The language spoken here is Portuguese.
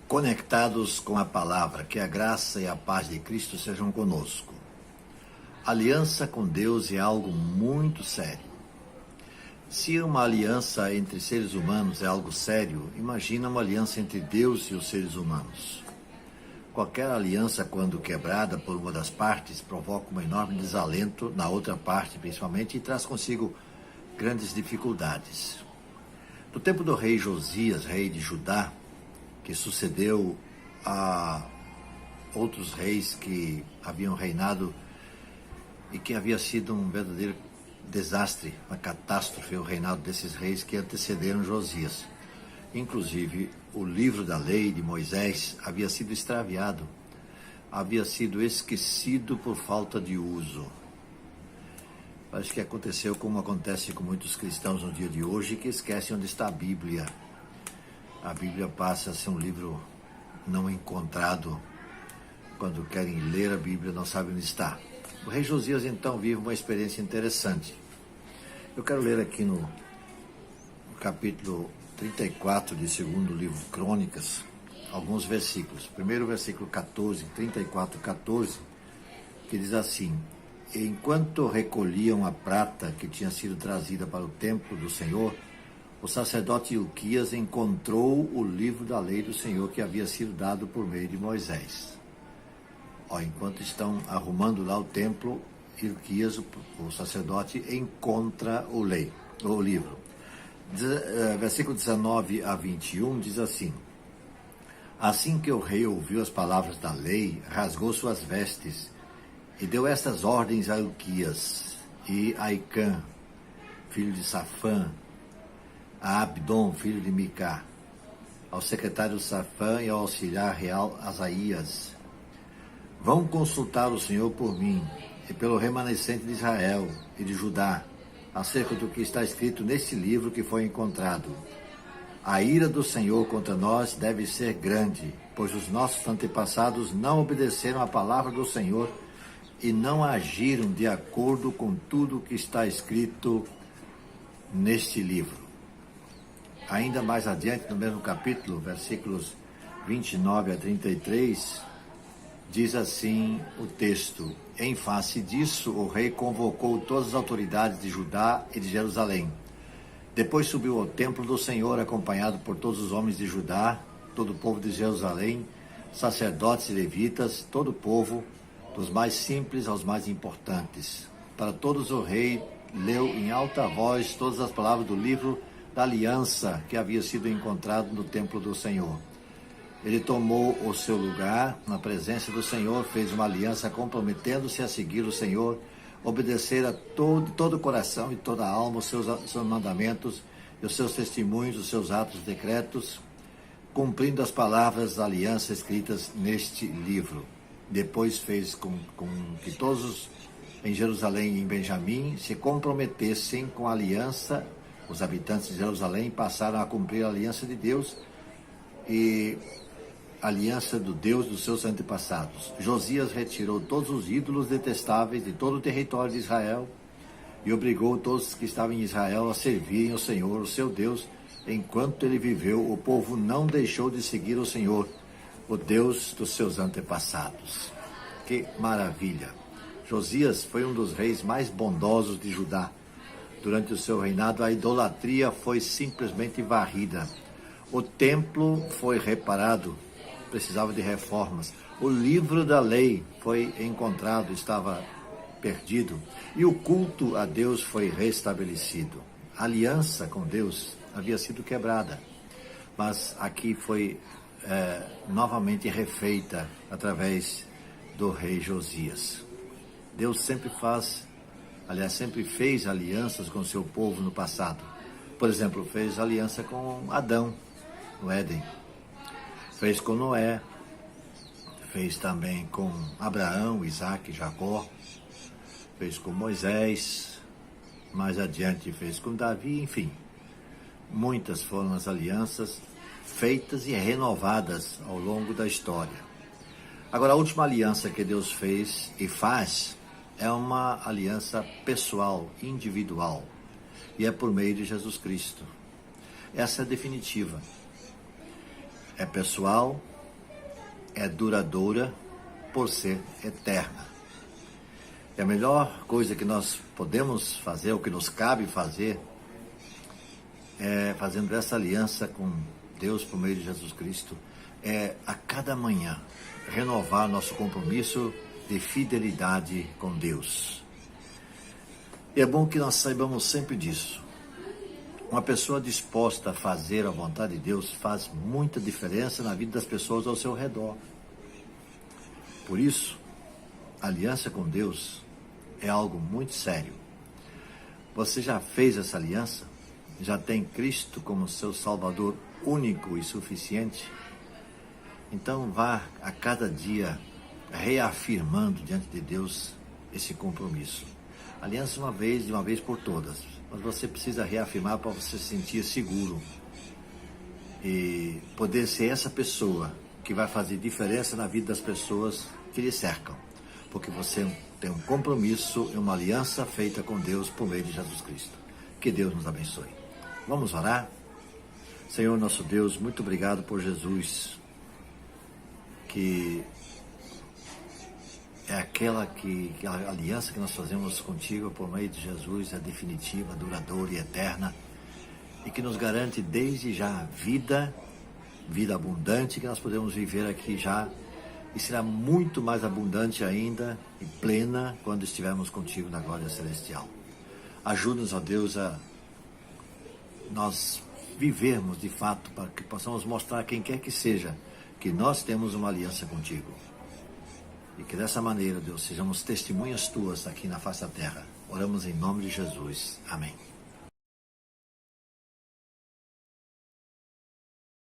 Conectados com a palavra, que a graça e a paz de Cristo sejam conosco. Aliança com Deus é algo muito sério. Se uma aliança entre seres humanos é algo sério, imagina uma aliança entre Deus e os seres humanos. Qualquer aliança, quando quebrada por uma das partes, provoca um enorme desalento na outra parte, principalmente, e traz consigo grandes dificuldades. No tempo do rei Josias, rei de Judá, que sucedeu a outros reis que haviam reinado e que havia sido um verdadeiro desastre, uma catástrofe, o reinado desses reis que antecederam Josias. Inclusive, o livro da lei de Moisés havia sido extraviado, havia sido esquecido por falta de uso. Parece que aconteceu como acontece com muitos cristãos no dia de hoje, que esquecem onde está a Bíblia. A Bíblia passa a ser um livro não encontrado. Quando querem ler a Bíblia, não sabem onde está. O rei Josias, então, vive uma experiência interessante. Eu quero ler aqui no capítulo 34 de segundo livro de Crônicas, alguns versículos. Primeiro versículo 14, 34, 14, que diz assim: enquanto recolhiam a prata que tinha sido trazida para o templo do Senhor, o sacerdote Ilquias encontrou o livro da lei do Senhor que havia sido dado por meio de Moisés. Enquanto estão arrumando lá o templo, Ilquias, o sacerdote, encontra o livro. Versículo 19 a 21 diz assim: assim que o rei ouviu as palavras da lei, rasgou suas vestes e deu estas ordens a Ilquias e a Icã, filho de Safã, a Abdon, filho de Micá, ao secretário Safã e ao auxiliar real Asaías: vão consultar o Senhor por mim e pelo remanescente de Israel e de Judá, acerca do que está escrito neste livro que foi encontrado. A ira do Senhor contra nós deve ser grande, pois os nossos antepassados não obedeceram à palavra do Senhor e não agiram de acordo com tudo o que está escrito neste livro. Ainda mais adiante, no mesmo capítulo, versículos 29 a 33, diz assim o texto: em face disso, o rei convocou todas as autoridades de Judá e de Jerusalém. Depois subiu ao templo do Senhor, acompanhado por todos os homens de Judá, todo o povo de Jerusalém, sacerdotes e levitas, todo o povo, dos mais simples aos mais importantes. Para todos o rei leu em alta voz todas as palavras do livro da aliança que havia sido encontrado no templo do Senhor. Ele tomou o seu lugar na presença do Senhor, fez uma aliança comprometendo-se a seguir o Senhor, obedecer a todo o coração e toda a alma os seus mandamentos, os seus testemunhos, os seus atos decretos, cumprindo as palavras da aliança escritas neste livro. Depois fez com que todos em Jerusalém e em Benjamim se comprometessem com a aliança. Os habitantes de Jerusalém passaram a cumprir a aliança de Deus e a aliança do Deus dos seus antepassados. Josias retirou todos os ídolos detestáveis de todo o território de Israel e obrigou todos que estavam em Israel a servirem ao Senhor, o seu Deus. Enquanto ele viveu, o povo não deixou de seguir o Senhor, o Deus dos seus antepassados. Que maravilha! Josias foi um dos reis mais bondosos de Judá. Durante o seu reinado, a idolatria foi simplesmente varrida. O templo foi reparado, precisava de reformas. O livro da lei foi encontrado, estava perdido. E o culto a Deus foi restabelecido. A aliança com Deus havia sido quebrada, mas aqui foi novamente refeita através do rei Josias. Deus sempre fez alianças com o seu povo no passado. Por exemplo, fez aliança com Adão, no Éden. Fez com Noé. Fez também com Abraão, Isaac, Jacó. Fez com Moisés. Mais adiante fez com Davi, enfim. Muitas foram as alianças feitas e renovadas ao longo da história. Agora, a última aliança que Deus fez e faz é uma aliança pessoal, individual, e é por meio de Jesus Cristo. Essa é definitiva. É pessoal, é duradoura por ser eterna. E a melhor coisa que nós podemos fazer, o que nos cabe fazer, é fazendo essa aliança com Deus por meio de Jesus Cristo, é a cada manhã renovar nosso compromisso de fidelidade com Deus. E é bom que nós saibamos sempre disso. Uma pessoa disposta a fazer a vontade de Deus faz muita diferença na vida das pessoas ao seu redor. Por isso, a aliança com Deus é algo muito sério. Você já fez essa aliança? Já tem Cristo como seu Salvador único e suficiente? Então vá a cada dia reafirmando diante de Deus esse compromisso. Aliança de uma vez por todas. Mas você precisa reafirmar para você se sentir seguro e poder ser essa pessoa que vai fazer diferença na vida das pessoas que lhe cercam. Porque você tem um compromisso e uma aliança feita com Deus por meio de Jesus Cristo. Que Deus nos abençoe. Vamos orar? Senhor nosso Deus, muito obrigado por Jesus, que é aquela aliança que nós fazemos contigo por meio de Jesus é definitiva, duradoura e eterna, e que nos garante desde já vida abundante que nós podemos viver aqui já, e será muito mais abundante ainda e plena quando estivermos contigo na glória celestial. Ajuda-nos, ó Deus, a nós vivermos de fato, para que possamos mostrar a quem quer que seja que nós temos uma aliança contigo. E que dessa maneira, Deus, sejamos testemunhas tuas aqui na face da terra. Oramos em nome de Jesus. Amém.